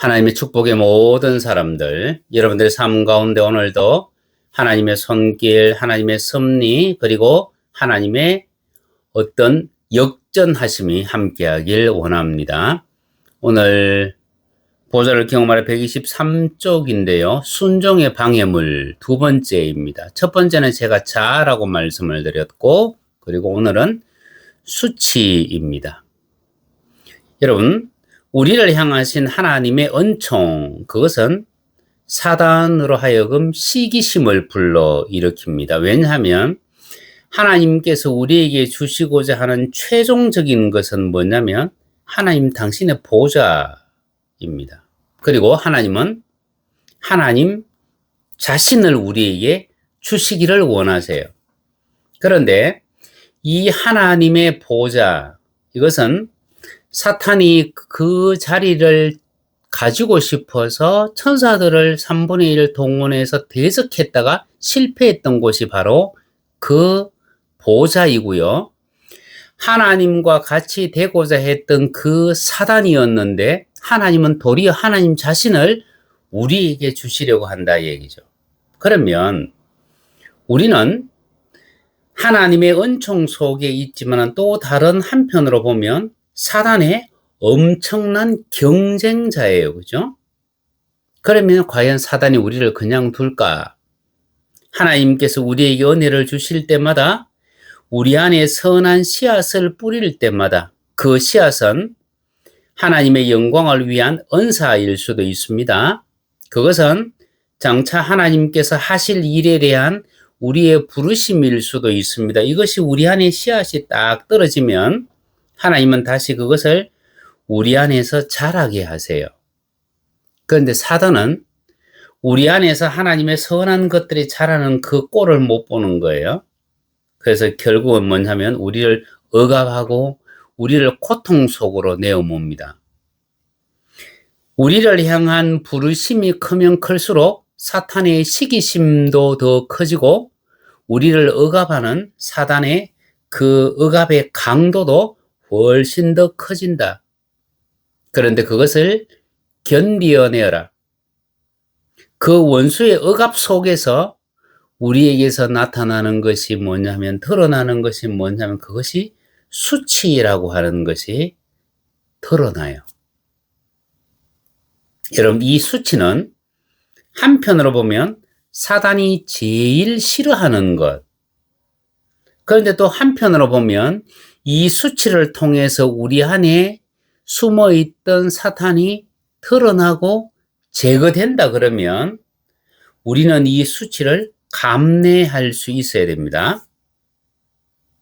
하나님의 축복의 모든 사람들, 여러분들의 삶 가운데 오늘도 하나님의 손길, 하나님의 섭리, 그리고 하나님의 어떤 역전하심이 함께하길 원합니다. 오늘 보좌를 경험하려 123쪽인데요. 순종의 방해물 두 번째입니다. 첫 번째는 제가 자라고 말씀을 드렸고, 그리고 오늘은 수치입니다. 여러분, 우리를 향하신 하나님의 은총, 그것은 사단으로 하여금 시기심을 불러일으킵니다. 왜냐하면 하나님께서 우리에게 주시고자 하는 최종적인 것은 뭐냐면 하나님 당신의 보좌입니다. 그리고 하나님은 하나님 자신을 우리에게 주시기를 원하세요. 그런데 이 하나님의 보좌, 이것은 사탄이 그 자리를 가지고 싶어서 천사들을 3분의 1 동원해서 대적했다가 실패했던 곳이 바로 그 보좌이고요. 하나님과 같이 되고자 했던 그 사단이었는데 하나님은 도리어 하나님 자신을 우리에게 주시려고 한다 이 얘기죠. 그러면 우리는 하나님의 은총 속에 있지만 또 다른 한편으로 보면 사단의 엄청난 경쟁자예요. 그죠? 그러면 과연 사단이 우리를 그냥 둘까? 하나님께서 우리에게 은혜를 주실 때마다 우리 안에 선한 씨앗을 뿌릴 때마다 그 씨앗은 하나님의 영광을 위한 은사일 수도 있습니다. 그것은 장차 하나님께서 하실 일에 대한 우리의 부르심일 수도 있습니다. 이것이 우리 안에 씨앗이 딱 떨어지면 하나님은 다시 그것을 우리 안에서 자라게 하세요. 그런데 사단은 우리 안에서 하나님의 선한 것들이 자라는 그 꼴을 못 보는 거예요. 그래서 결국은 뭐냐면 우리를 억압하고 우리를 고통 속으로 내어뭅니다. 우리를 향한 부르심이 크면 클수록 사탄의 시기심도 더 커지고 우리를 억압하는 사단의 그 억압의 강도도 훨씬 더 커진다. 그런데 그것을 견디어내어라. 그 원수의 억압 속에서 우리에게서 나타나는 것이 뭐냐면, 드러나는 것이 뭐냐면 그것이 수치라고 하는 것이 드러나요. 여러분, 이 수치는 한편으로 보면 사단이 제일 싫어하는 것. 그런데 또 한편으로 보면 이 수치를 통해서 우리 안에 숨어있던 사탄이 드러나고 제거된다 그러면 우리는 이 수치를 감내할 수 있어야 됩니다.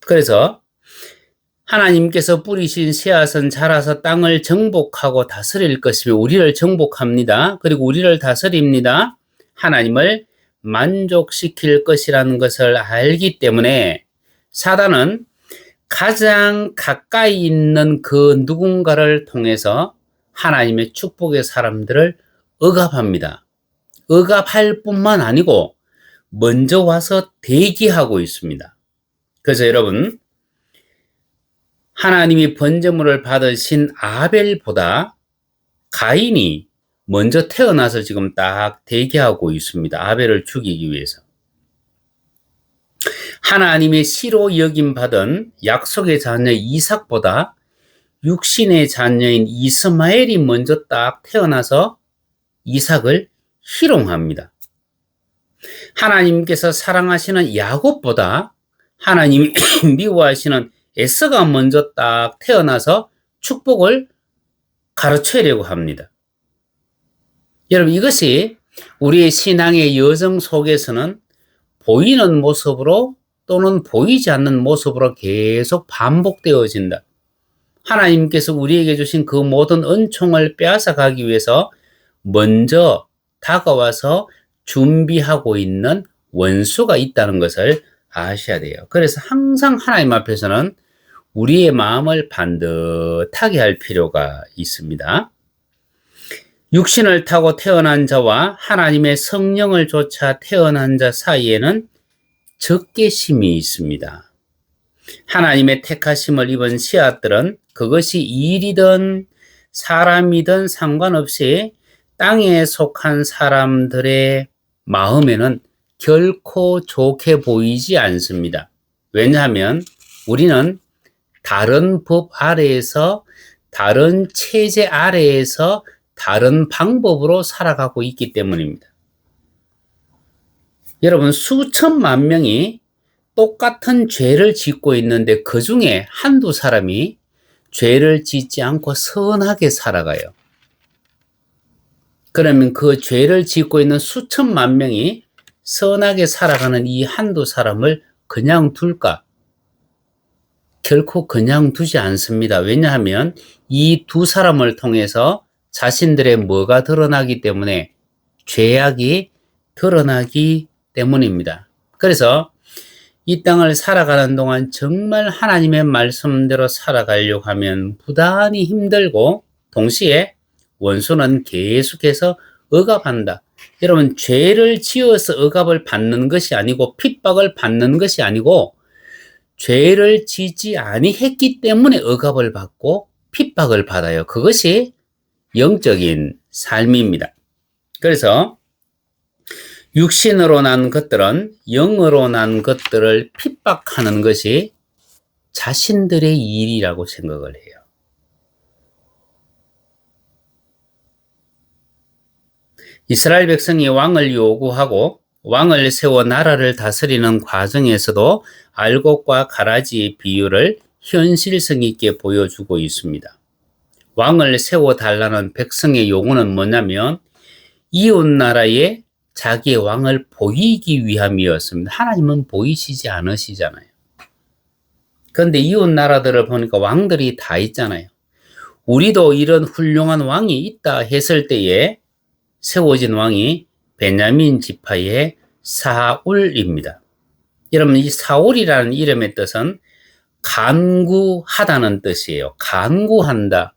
그래서 하나님께서 뿌리신 씨앗은 자라서 땅을 정복하고 다스릴 것이며 우리를 정복합니다. 그리고 우리를 다스립니다. 하나님을 만족시킬 것이라는 것을 알기 때문에 사단은 가장 가까이 있는 그 누군가를 통해서 하나님의 축복의 사람들을 억압합니다. 억압할 뿐만 아니고 먼저 와서 대기하고 있습니다. 그래서 여러분, 하나님이 번제물을 받으신 아벨보다 가인이 먼저 태어나서 지금 딱 대기하고 있습니다. 아벨을 죽이기 위해서. 하나님의 씨로 여김 받은 약속의 자녀 이삭보다 육신의 자녀인 이스마엘이 먼저 딱 태어나서 이삭을 희롱합니다. 하나님께서 사랑하시는 야곱보다 하나님이 미워하시는 에서가 먼저 딱 태어나서 축복을 가르치려고 합니다. 여러분, 이것이 우리의 신앙의 여정 속에서는 보이는 모습으로 또는 보이지 않는 모습으로 계속 반복되어진다. 하나님께서 우리에게 주신 그 모든 은총을 빼앗아 가기 위해서 먼저 다가와서 준비하고 있는 원수가 있다는 것을 아셔야 돼요. 그래서 항상 하나님 앞에서는 우리의 마음을 반듯하게 할 필요가 있습니다. 육신을 타고 태어난 자와 하나님의 성령을 쫓아 태어난 자 사이에는 적개심이 있습니다. 하나님의 택하심을 입은 씨앗들은 그것이 일이든 사람이든 상관없이 땅에 속한 사람들의 마음에는 결코 좋게 보이지 않습니다. 왜냐하면 우리는 다른 법 아래에서, 다른 체제 아래에서 다른 방법으로 살아가고 있기 때문입니다. 여러분, 수천만 명이 똑같은 죄를 짓고 있는데 그 중에 한두 사람이 죄를 짓지 않고 선하게 살아가요. 그러면 그 죄를 짓고 있는 수천만 명이 선하게 살아가는 이 한두 사람을 그냥 둘까? 결코 그냥 두지 않습니다. 왜냐하면 이 두 사람을 통해서 자신들의 뭐가 드러나기 때문에, 죄악이 드러나기 때문입니다. 그래서 이 땅을 살아가는 동안 정말 하나님의 말씀대로 살아가려고 하면 부단히 힘들고, 동시에 원수는 계속해서 억압한다. 여러분, 죄를 지어서 억압을 받는 것이 아니고, 핍박을 받는 것이 아니고, 죄를 지지 아니했기 때문에 억압을 받고 핍박을 받아요. 그것이 영적인 삶입니다. 그래서 육신으로 난 것들은 영으로 난 것들을 핍박하는 것이 자신들의 일이라고 생각을 해요. 이스라엘 백성이 왕을 요구하고 왕을 세워 나라를 다스리는 과정에서도 알곡과 가라지 비유를 현실성 있게 보여주고 있습니다. 왕을 세워달라는 백성의 요구는 뭐냐면 이웃 나라에 자기의 왕을 보이기 위함이었습니다. 하나님은 보이시지 않으시잖아요. 그런데 이웃 나라들을 보니까 왕들이 다 있잖아요. 우리도 이런 훌륭한 왕이 있다 했을 때에 세워진 왕이 베냐민 지파의 사울입니다. 여러분, 이 사울이라는 이름의 뜻은 간구하다는 뜻이에요. 간구한다.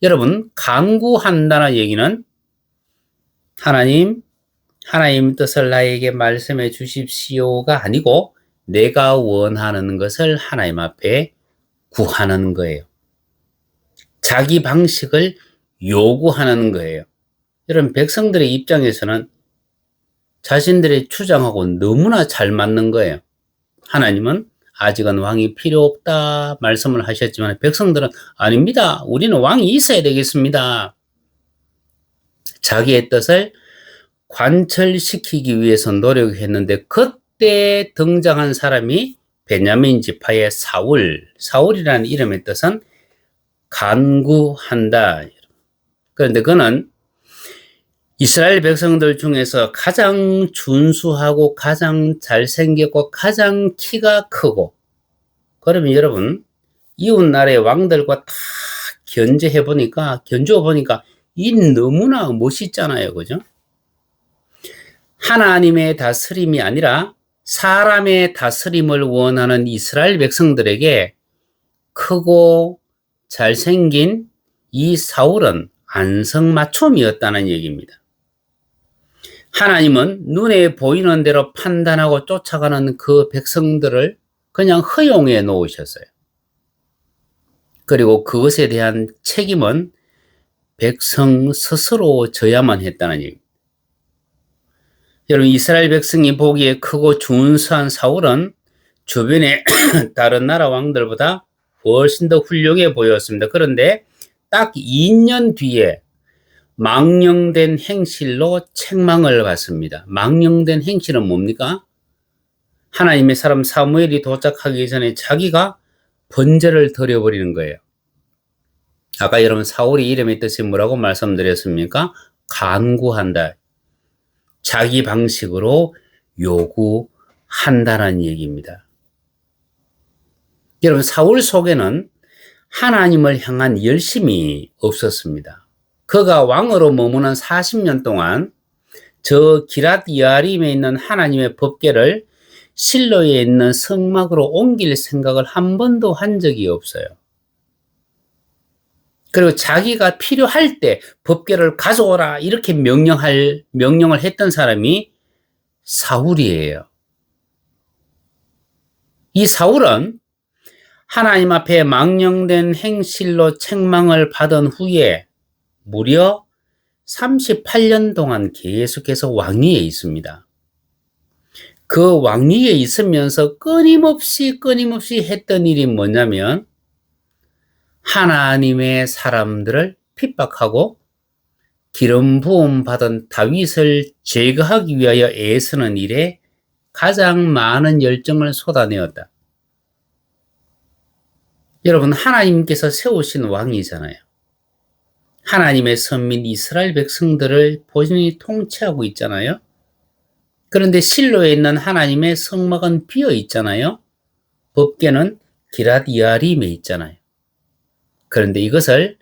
여러분, 간구한다는 얘기는 하나님 뜻을 나에게 말씀해 주십시오가 아니고 내가 원하는 것을 하나님 앞에 구하는 거예요. 자기 방식을 요구하는 거예요. 여러분, 백성들의 입장에서는 자신들의 주장하고 너무나 잘 맞는 거예요. 하나님은 아직은 왕이 필요 없다 말씀을 하셨지만 백성들은 아닙니다. 우리는 왕이 있어야 되겠습니다. 자기의 뜻을 관철시키기 위해서 노력했는데 그때 등장한 사람이 베냐민 지파의 사울이라는 이름의 뜻은 간구한다. 그런데 그는 이스라엘 백성들 중에서 가장 준수하고 가장 잘생겼고 가장 키가 크고, 그러면 여러분 이웃 나라의 왕들과 다 견주어 보니까 이 너무나 멋있잖아요. 그죠? 하나님의 다스림이 아니라 사람의 다스림을 원하는 이스라엘 백성들에게 크고 잘생긴 이 사울은 안성맞춤이었다는 얘기입니다. 하나님은 눈에 보이는 대로 판단하고 쫓아가는 그 백성들을 그냥 허용해 놓으셨어요. 그리고 그것에 대한 책임은 백성 스스로 져야만 했다는 얘기입니다. 여러분, 이스라엘 백성이 보기에 크고 준수한 사울은 주변의 다른 나라 왕들보다 훨씬 더 훌륭해 보였습니다. 그런데 딱 2년 뒤에 망령된 행실로 책망을 받습니다. 망령된 행실은 뭡니까? 하나님의 사람 사무엘이 도착하기 전에 자기가 번제를 드려버리는 거예요. 아까 여러분 사울의 이름의 뜻이 뭐라고 말씀드렸습니까? 간구한다. 자기 방식으로 요구한다는 얘기입니다. 여러분, 사울 속에는 하나님을 향한 열심이 없었습니다. 그가 왕으로 머무는 40년 동안 저 기랏 여아림에 있는 하나님의 법궤를 실로에 있는 성막으로 옮길 생각을 한 번도 한 적이 없어요. 그리고 자기가 필요할 때 법궤를 가져오라 이렇게 명령을 했던 사람이 사울이에요. 이 사울은 하나님 앞에 망령된 행실로 책망을 받은 후에 무려 38년 동안 계속해서 왕위에 있습니다. 그 왕위에 있으면서 끊임없이 했던 일이 뭐냐면 하나님의 사람들을 핍박하고 기름 부음 받은 다윗을 제거하기 위하여 애쓰는 일에 가장 많은 열정을 쏟아내었다. 여러분, 하나님께서 세우신 왕이잖아요. 하나님의 선민 이스라엘 백성들을 본인이 통치하고 있잖아요. 그런데 실로에 있는 하나님의 성막은 비어 있잖아요. 법궤는 기랏 여아림에 있잖아요. 그런데 이것을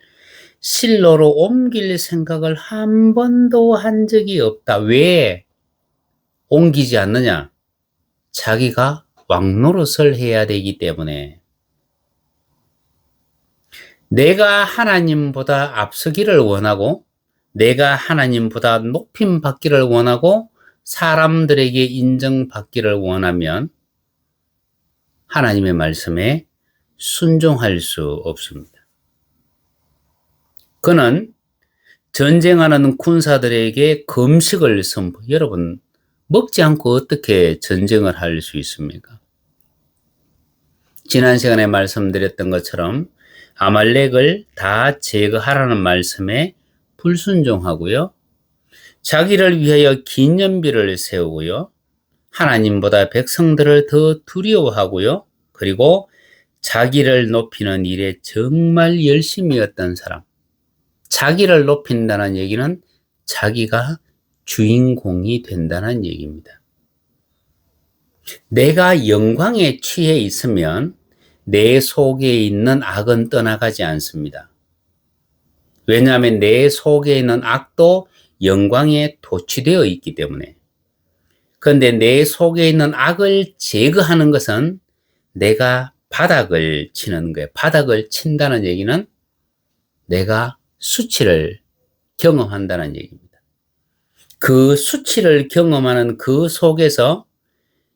실로로 옮길 생각을 한 번도 한 적이 없다. 왜 옮기지 않느냐? 자기가 왕노릇을 해야 되기 때문에. 내가 하나님보다 앞서기를 원하고 내가 하나님보다 높임 받기를 원하고 사람들에게 인정받기를 원하면 하나님의 말씀에 순종할 수 없습니다. 그는 전쟁하는 군사들에게 금식을 선포. 여러분, 먹지 않고 어떻게 전쟁을 할 수 있습니까? 지난 시간에 말씀드렸던 것처럼 아말렉을 다 제거하라는 말씀에 불순종하고요. 자기를 위하여 기념비를 세우고요. 하나님보다 백성들을 더 두려워하고요. 그리고 자기를 높이는 일에 정말 열심이었던 사람. 자기를 높인다는 얘기는 자기가 주인공이 된다는 얘기입니다. 내가 영광에 취해 있으면 내 속에 있는 악은 떠나가지 않습니다. 왜냐하면 내 속에 있는 악도 영광에 도취되어 있기 때문에. 그런데 내 속에 있는 악을 제거하는 것은 내가 바닥을 치는 거예요. 바닥을 친다는 얘기는 내가 수치를 경험한다는 얘기입니다. 그 수치를 경험하는 그 속에서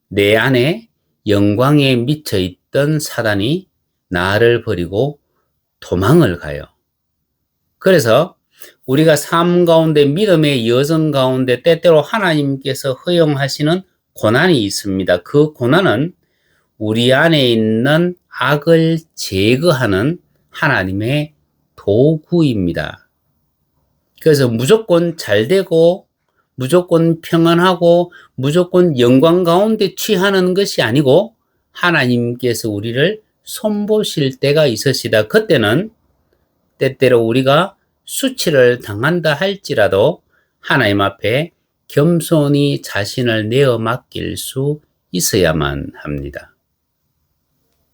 내 안에 영광에 미쳐 있던 사단이 나를 버리고 도망을 가요. 그래서 우리가 삶 가운데 믿음의 여정 가운데 때때로 하나님께서 허용하시는 고난이 있습니다. 그 고난은 우리 안에 있는 악을 제거하는 하나님의 도구입니다. 그래서 무조건 잘 되고 무조건 평안하고 무조건 영광 가운데 취하는 것이 아니고 하나님께서 우리를 손보실 때가 있으시다. 그때는 때때로 우리가 수치를 당한다 할지라도 하나님 앞에 겸손히 자신을 내어 맡길 수 있어야만 합니다.